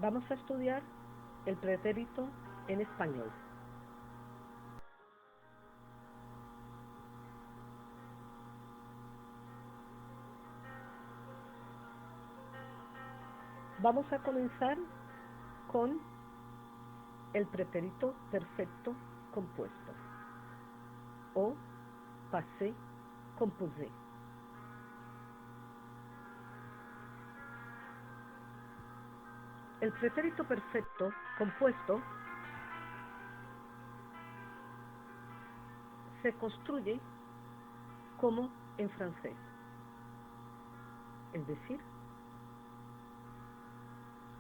Vamos a estudiar el pretérito en español. Vamos a comenzar con el pretérito perfecto compuesto o passé composé. El pretérito perfecto compuesto se construye como en francés, es decir,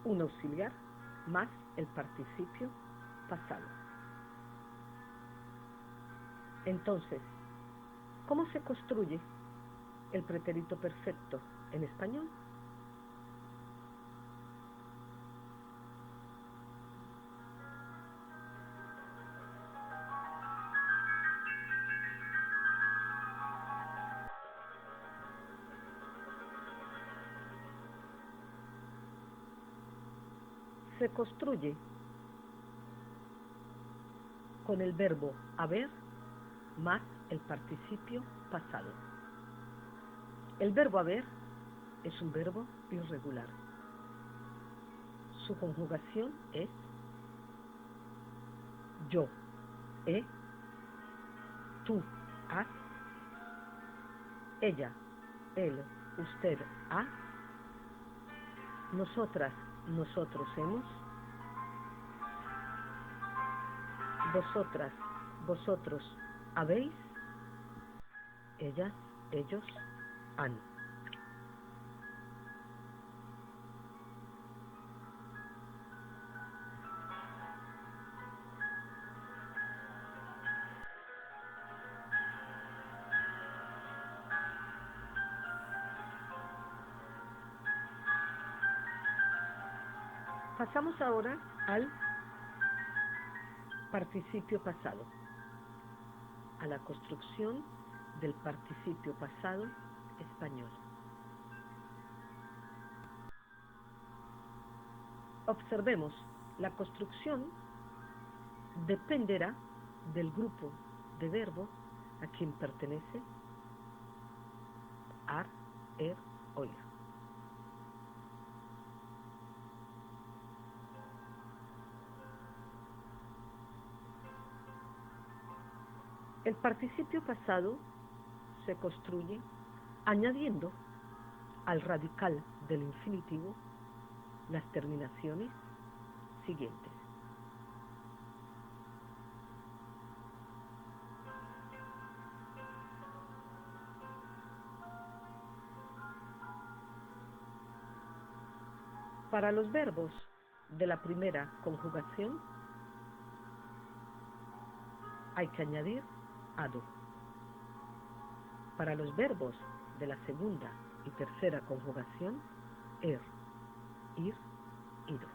un auxiliar más el participio pasado. Entonces, ¿cómo se construye el pretérito perfecto en español? Se construye con el verbo haber más el participio pasado. El verbo haber es un verbo irregular. Su conjugación es yo, he, tú, has, ella, él, usted, ha, nosotras, nosotros hemos, vosotras, vosotros habéis, ellas, ellos han. Pasamos ahora al participio pasado, a la construcción del participio pasado español. Observemos, la construcción dependerá del grupo de verbos a quien pertenece ar, oír. El participio pasado se construye añadiendo al radical del infinitivo las terminaciones siguientes. Para los verbos de la primera conjugación hay que añadir ado. Para los verbos de la segunda y tercera conjugación, ir, ido.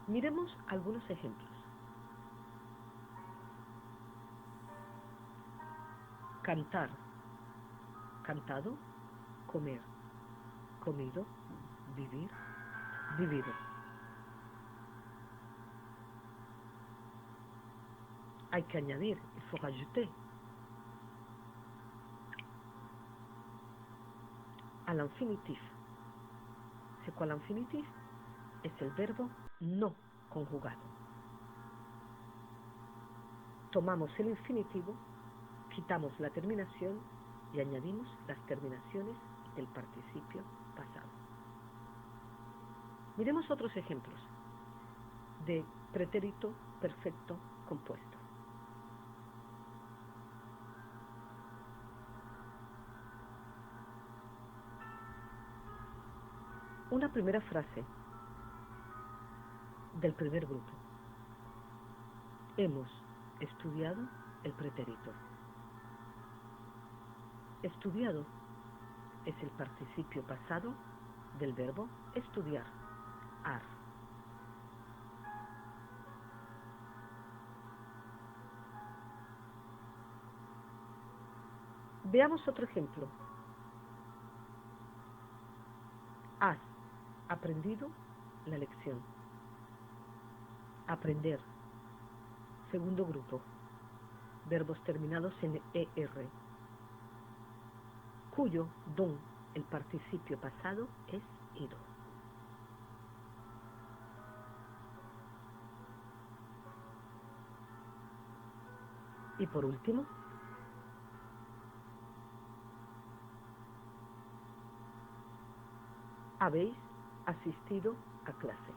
Miremos algunos ejemplos. Cantar, cantado, comer, comido, vivir, vivido. Hay que añadir, il faut rajouter, à l'infinitif. C'est quoi l'infinitif? Es el verbo no conjugado. Tomamos el infinitivo, quitamos la terminación y añadimos las terminaciones del participio pasado. Miremos otros ejemplos de pretérito perfecto compuesto. Una primera frase del primer grupo. Hemos estudiado el pretérito. Estudiado es el participio pasado del verbo estudiar, ar. Veamos otro ejemplo. aprendido la lección. Aprender. Segundo grupo. Verbos terminados en ER, cuyo don, el participio pasado, es ido. Y por último, habéis asistido a clase.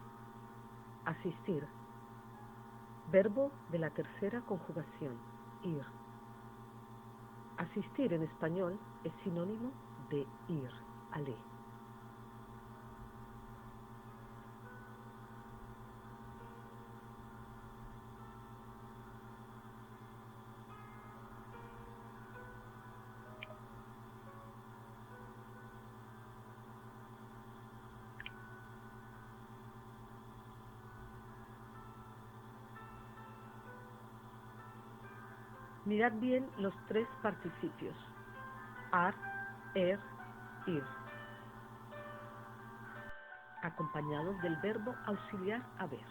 Asistir. Verbo de la tercera conjugación, ir. Asistir en español es sinónimo de ir, aller. Mirad bien los tres participios, ar, ir, acompañados del verbo auxiliar haber.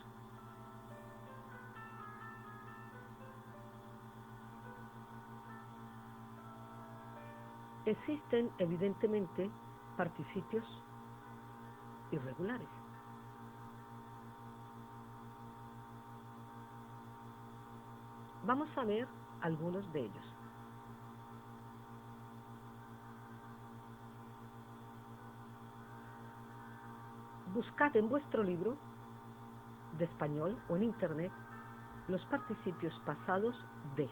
Existen, evidentemente, participios irregulares. Vamos a ver algunos de ellos. Buscad en vuestro libro de español o en internet los participios pasados de.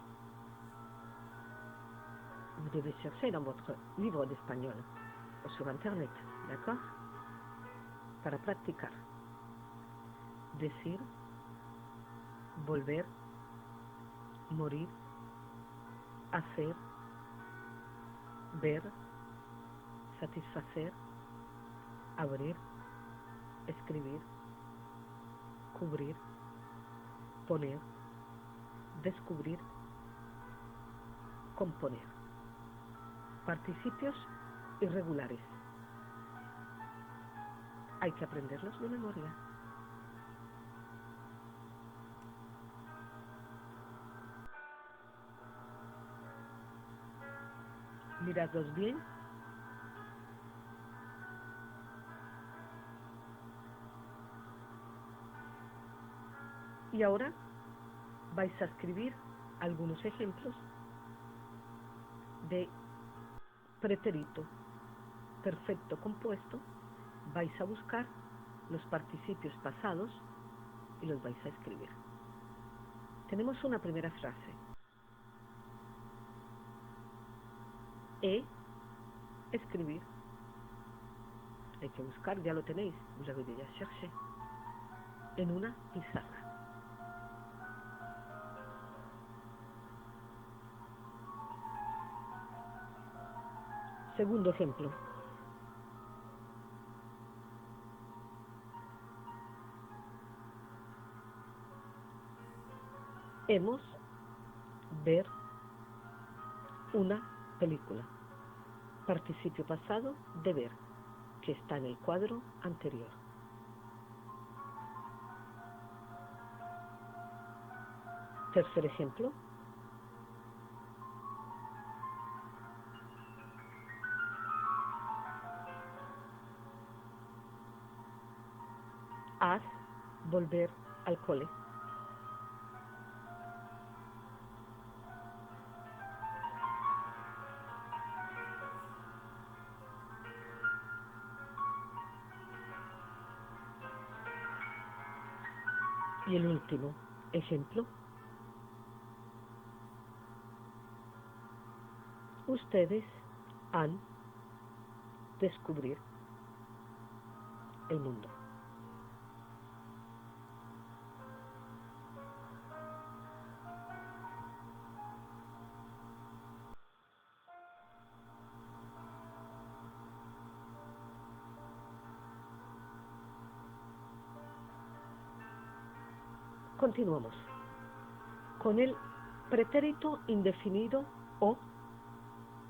Vous devez chercher dans votre livre d'espagnol o sur internet, d'accord? Para practicar. Decir, volver, morir, hacer, ver, satisfacer, abrir, escribir, cubrir, poner, descubrir, componer. Participios irregulares. Hay que aprenderlos de memoria. Miradlos bien. Y ahora vais a escribir algunos ejemplos de pretérito perfecto compuesto. Vais a buscar los participios pasados y los vais a escribir. Tenemos una primera frase. Escribir. Hay que buscar, ya lo tenéis, vous l'avez déjà cherché. En una pizarra. Segundo ejemplo. Hemos ver una película. Participio pasado de ver, que está en el cuadro anterior. Tercer ejemplo. Haz volver al cole. Y el último ejemplo. Ustedes han descubrir el mundo. Continuamos con el pretérito indefinido o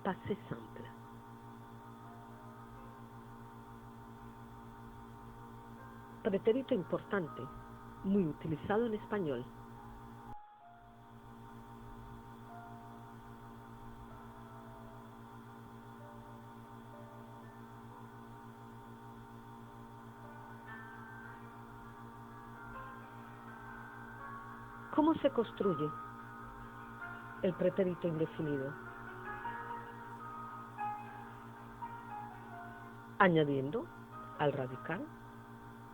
passé simple. pretérito importante, muy utilizado en español. ¿Cómo se construye el pretérito indefinido? Añadiendo al radical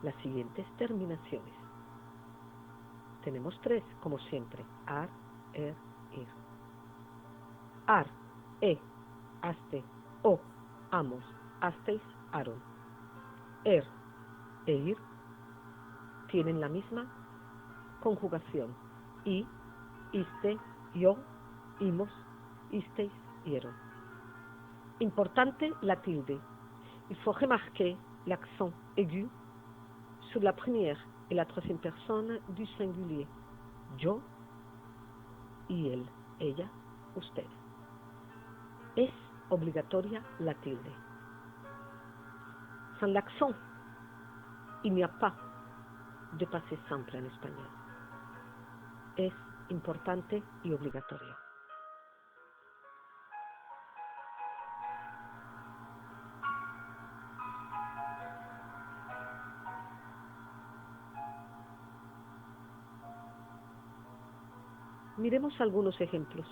las siguientes terminaciones. Tenemos tres, como siempre: ar, ir. Ar, aste, o, amos, asteis, aron. E ir tienen la misma conjugación. I, iste, yo, imos, isteis, ieron. Importante, la tilde. Il faut remarquer l'accent aigu sur la première et la troisième personne du singulier. Yo y él, ella, usted. Es obligatoria la tilde. Sans l'accent, il n'y a pas de passé simple en español. Es importante y obligatorio. Miremos algunos ejemplos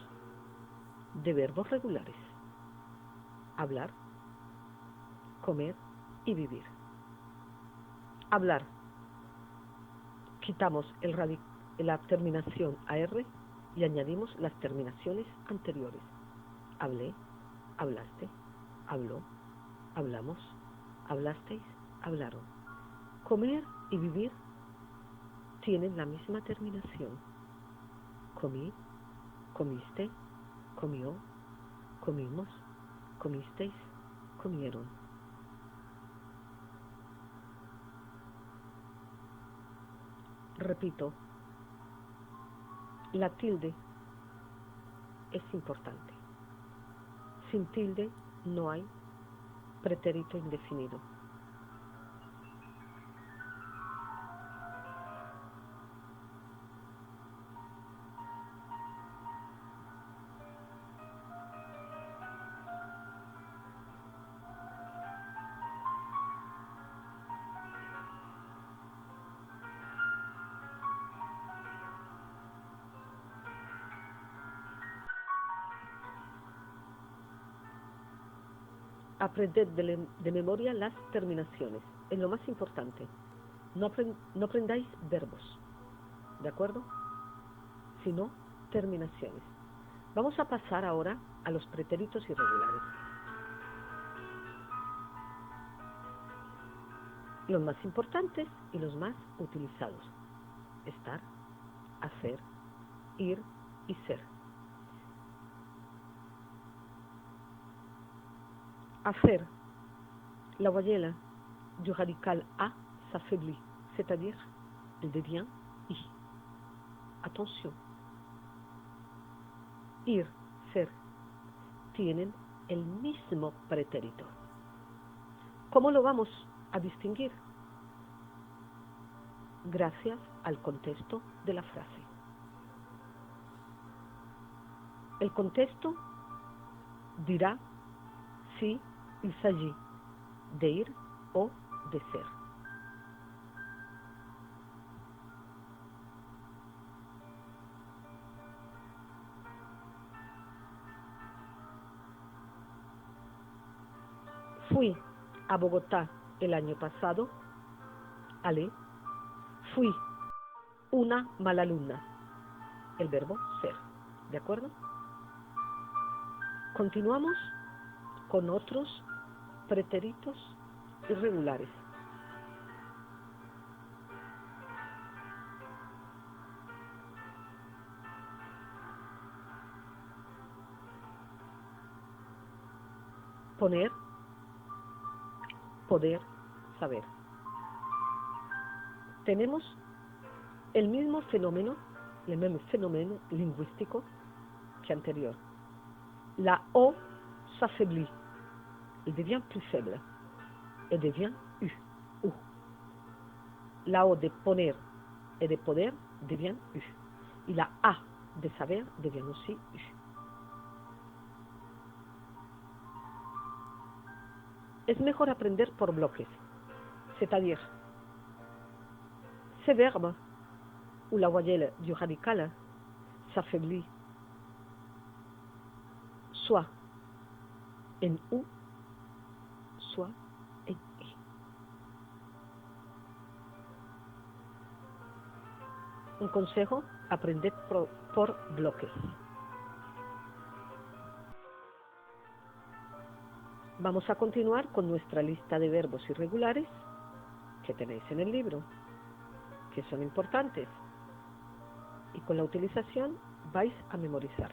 de verbos regulares: hablar, comer y vivir. Hablar. Quitamos la terminación AR y añadimos las terminaciones anteriores. Hablé, hablaste, habló, hablamos, hablasteis, hablaron. Comer y vivir tienen la misma terminación. Comí, comiste, comió, comimos, comisteis, comieron. Repito, la tilde es importante. Sin tilde no hay pretérito indefinido. Aprended de memoria las terminaciones. Es lo más importante. No aprendáis verbos, ¿de acuerdo? Sino terminaciones. Vamos a pasar ahora a los pretéritos irregulares. Los más importantes y los más utilizados: estar, hacer, ir y ser. Hacer. La voyelle du radical A s'affaiblit, c'est-à-dire elle devient I. Attention. Ir, ser, tienen el mismo pretérito. ¿Cómo lo vamos a distinguir? Gracias al contexto de la frase. El contexto dirá si il s'agit de ir o de ser. Fui a Bogotá el año pasado. Allé. Fui una mala alumna. El verbo ser. ¿De acuerdo? Continuamos con otros pretéritos irregulares. Poner, poder, saber. Tenemos el mismo fenómeno lingüístico que anterior. La O s'affaiblit. Il devient plus faible et devient U. La O de poner et de poder devient U. Y la A de saber devient aussi U. Es mejor aprender por bloques, c'est-à-dire ces verbes où la voyelle du radical s'affaiblit soit en U, soit en I. Un consejo, aprended por bloques. Vamos a continuar con nuestra lista de verbos irregulares que tenéis en el libro, que son importantes, y con la utilización vais a memorizar.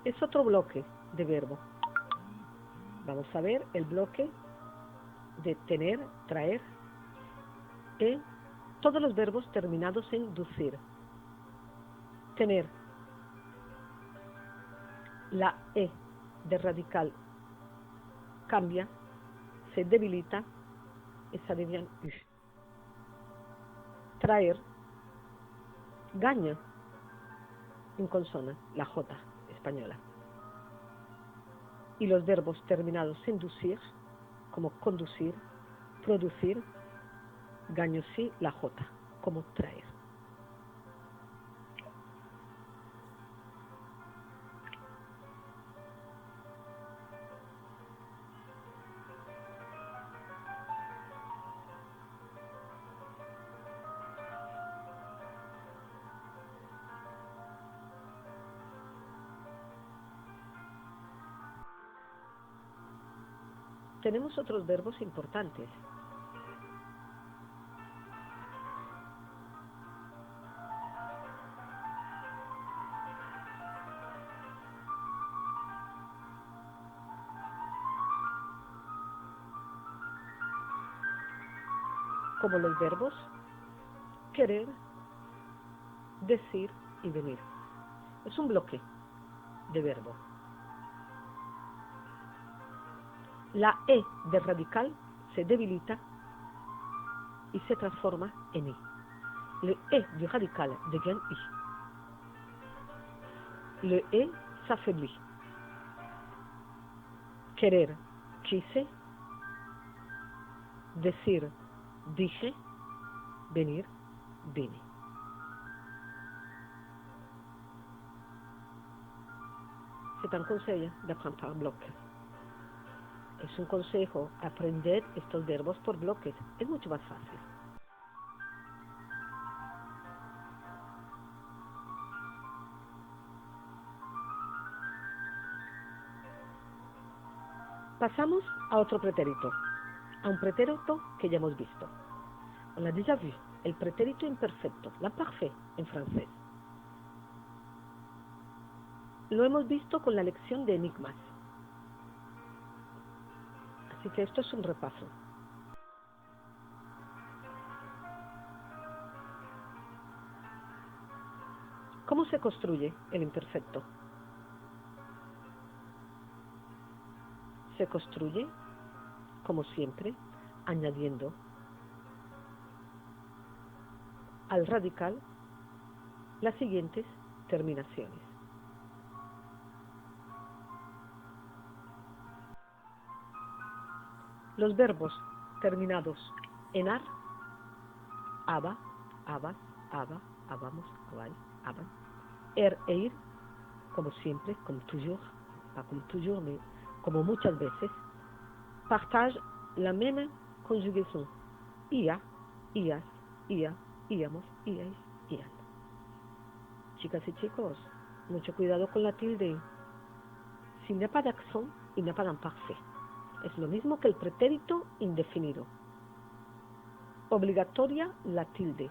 Es otro bloque de verbo. Vamos a ver el bloque de tener, traer, y todos los verbos terminados en ducir. Tener. La E de radical cambia, se debilita, y ça devient U. Traer. Gana en consona, la J española. Y los verbos terminados en ducir, como conducir, producir, ganan sí la J, como traer. Tenemos otros verbos importantes. Como los verbos querer, decir y venir. Es un bloque de verbo. La E de radical se debilita y se transforma en I. Le E du radical devient I. Le E s'affaiblit. Querer, quise. Decir, dije. Venir, vine. C'est un conseil d'apprendre par bloc. Es un consejo aprender estos verbos por bloques. Es mucho más fácil. Pasamos a otro pretérito, a un pretérito que ya hemos visto. On l'a déjà vu, el pretérito imperfecto, l'imparfait en francés. Lo hemos visto con la lección de enigmas. Así que esto es un repaso. ¿Cómo se construye el imperfecto? Se construye, como siempre, añadiendo al radical las siguientes terminaciones. Los verbos terminados en ar, aba, abas, aba, abamos, abay, aban. Er e ir, como siempre, como toujours, pas comme toujours, mais como muchas veces, partage la même conjugaison. Ia, ias, ia, íamos, iais, ian. Chicas y chicos, mucho cuidado con la tilde. S'il n'y a pas d'accent, il n'y a pas d'imparfait. Es lo mismo que el pretérito indefinido. Obligatoria la tilde.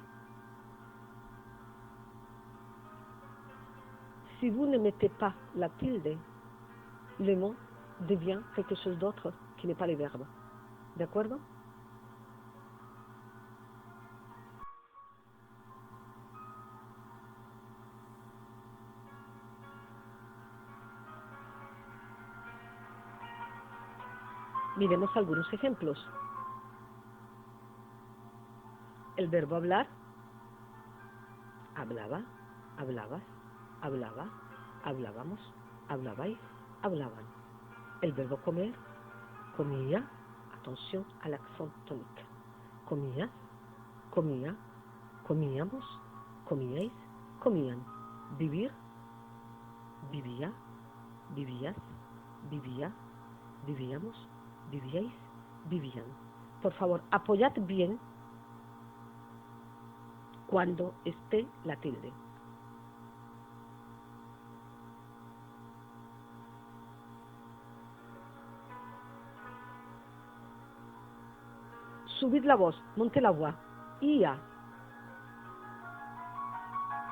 Si vous ne mettez pas la tilde, le mot devient quelque chose d'autre qui n'est pas le verbe. ¿De acuerdo? Miremos algunos ejemplos. El verbo hablar, hablaba, hablabas, hablaba, hablábamos, hablabais, hablaban. El verbo comer, comía, atención al accent tónico. Comías, comía, comíamos, comíais, comían. Vivir, vivía, vivías, vivía, vivíamos, vivíais, vivían. Por favor, apoyad bien cuando esté la tilde. Subid la voz, monte la voix. Ia,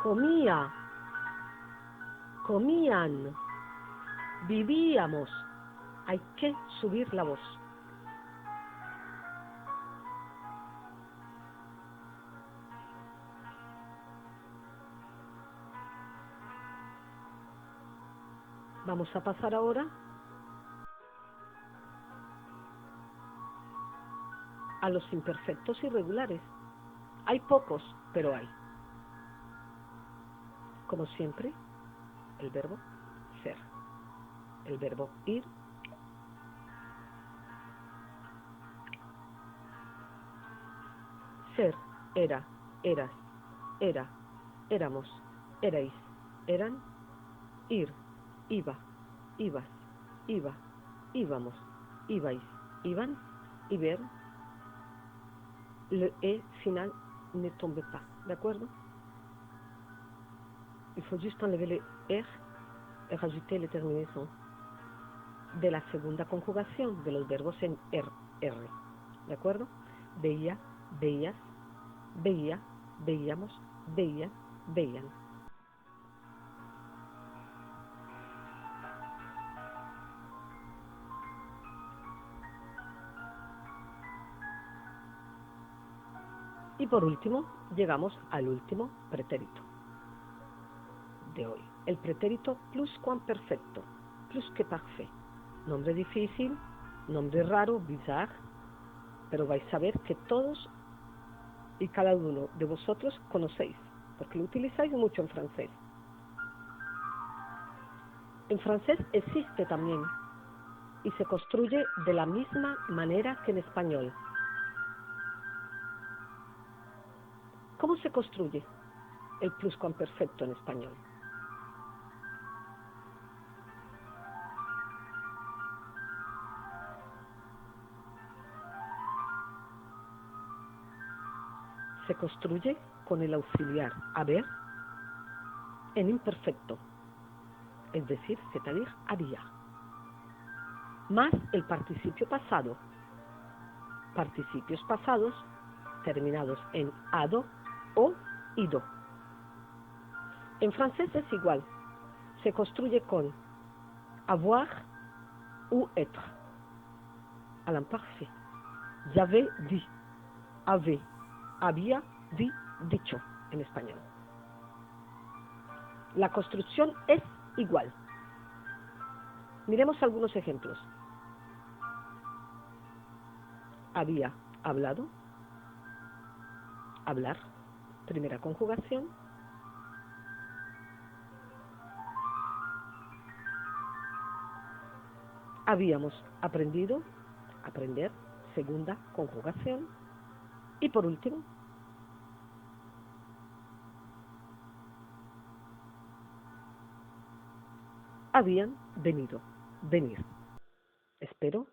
comía, comían, vivíamos. Hay que subir la voz. Vamos a pasar ahora a los imperfectos irregulares. Hay pocos, pero hay. Como siempre, el verbo ser, el verbo ir, ser, era, eras, era, éramos, erais, eran, ir, iba, ibas, iba, íbamos, ibais, iban, y ver, le E final ne tombe pas, d'accord? Il faut juste enlever le R et rajouter les terminaisons de la segunda conjugación de los verbos en R, ¿de acuerdo? Veía, veías, veía, veíamos, veían, veían. Y por último, llegamos al último pretérito de hoy. El pretérito pluscuamperfecto, plus que parfait. Nombre difícil, nombre raro, bizarre, pero vais a ver que todos y cada uno de vosotros conocéis, porque lo utilizáis mucho en francés. En francés existe también y se construye de la misma manera que en español. ¿Cómo se construye el pluscuamperfecto en español? Se construye con el auxiliar haber en imperfecto, es decir, c'est-à-dire había, más el participio pasado, participios pasados terminados en ado o ido. En francés es igual, se construye con avoir ou être, à l'imparfait. J'avais dit, avait, había, di, dicho en español. La construcción es igual. Miremos algunos ejemplos. Había hablado, hablar, primera conjugación. Habíamos aprendido, aprender, segunda conjugación. Y por último, habían venido, venir. Espero